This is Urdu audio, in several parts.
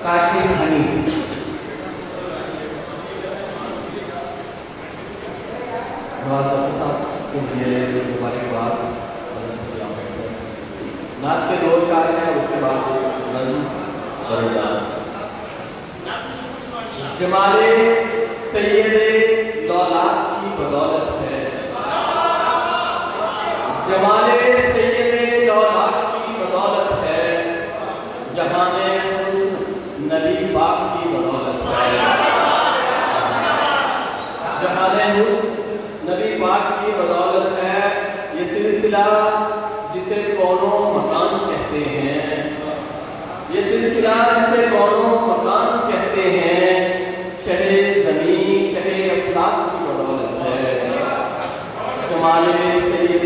کاشف ہنی نعت کے دو چار ہیں، اس کے بعد نظم جمال سید دولات کی بدولت ہے، جمال سید دولات کی بدولت ہے، جہان نبی پاک کی بدولت ہے، جہان نبی پاک کی بدولت ہے۔ یہ سلسلہ جسے کون و مکان کہتے ہیں، یہ سلسلہ جسے کون و مکان کہتے ہیں، شہ زمین شہ افلاک کی بدولت ہے، جمال سید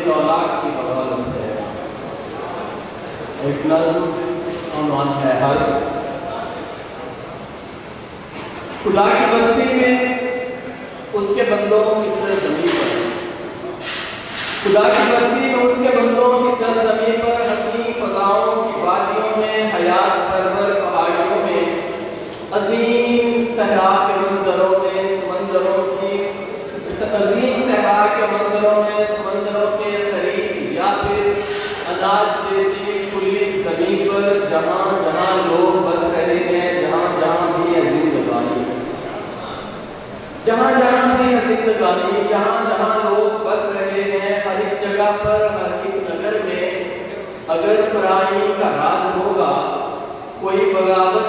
دولات کی بدولت ہے۔ ایک نظم عنوان ہے حرف۔ خدا کی بستی میں اس کے بندوں کی سرزمین پر، خدا کی بستی میں اس کے بندوں کی سرزمین پر، حسین فضاؤں کی وادیوں میں، حیات پرور پہاڑیوں میں، عظیم صحرا کے منظروں میں، سمندروں کی عظیم صحرا کے منظروں میں، سمندروں کے قریب، یا پھر اناج دیتی کھلی زمین پر، جہاں جہاں لوگ بس رہے ہیں، جہاں جہاں بھی عظیم زبانی، جہاں جہاں بھی عظیم زبانی، جہاں جہاں لوگ بس رہے ہیں، ہر ایک جگہ پر، ہر ایک نگر میں، اگر فرائی کا راز ہوگا، کوئی بغاوت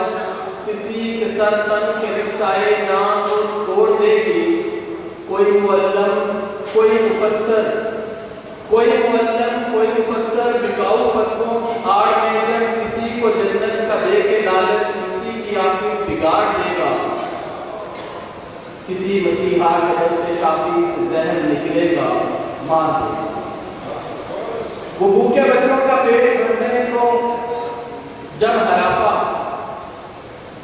کسی کے سر تن کے رشتہ جان کو توڑ دے گی، کوئی معلم کوئی مفسر بکاؤ فتووں کی آڑ میں جب کسی کو جنت کا دے کے لالچ کسی کی آنکھیں بگاڑ دے گا، کسی مسیحا کے دست شافی سے زہر نکلے گا، مار دے گا۔ وہ بھوکے بچوں کا پیٹ بھرنے کو جب ہراپا،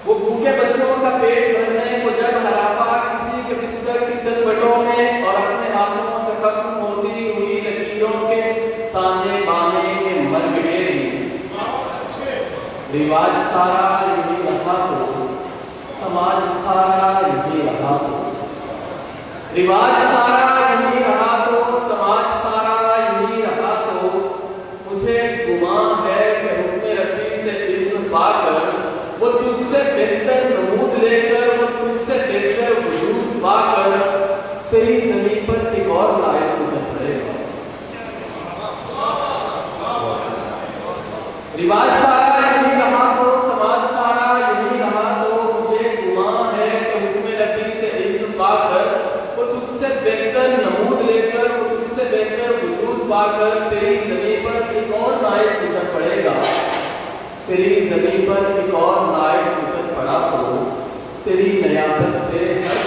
وہ بھوکے بچوں کا پیٹ بھرنے کو جب ہراپا، کسی کے بستر کی سلوٹوں میں اور اپنے ہاتھوں سے ختم ہوتی ہوئی لکیروں کے تانے بانے کے مر مٹے گی۔ رواج سارا یہی رہا تو، سماج سارا یہی رہا تو، رواج سارا یہی رہا تو، سماج سارا یہی رہا تو، مجھے گمان ہے کہ حکم ربی سے عزت پا کر، وہ تجھ سے بہتر نمود لے کر، وہ تجھ سے بہتر وجود پا کر، تیری زمین پر ایک اور لائق تجھے پڑے گا۔ رواج سارا یہی رہا تو، سماج سارا یہی رہا تو، مجھے گمان ہے کہ حکم ربی سے عزت پا کر، وہ تجھ سے بہتر نمود لے کر، وہ تجھ سے بہتر وجود پا کر، تیری زمین پر ایک اور لائق تجھے پڑے گا۔ تیری زمین پر ایک اور لائق تجھے پڑا تو، تیری نیابت پہ ہر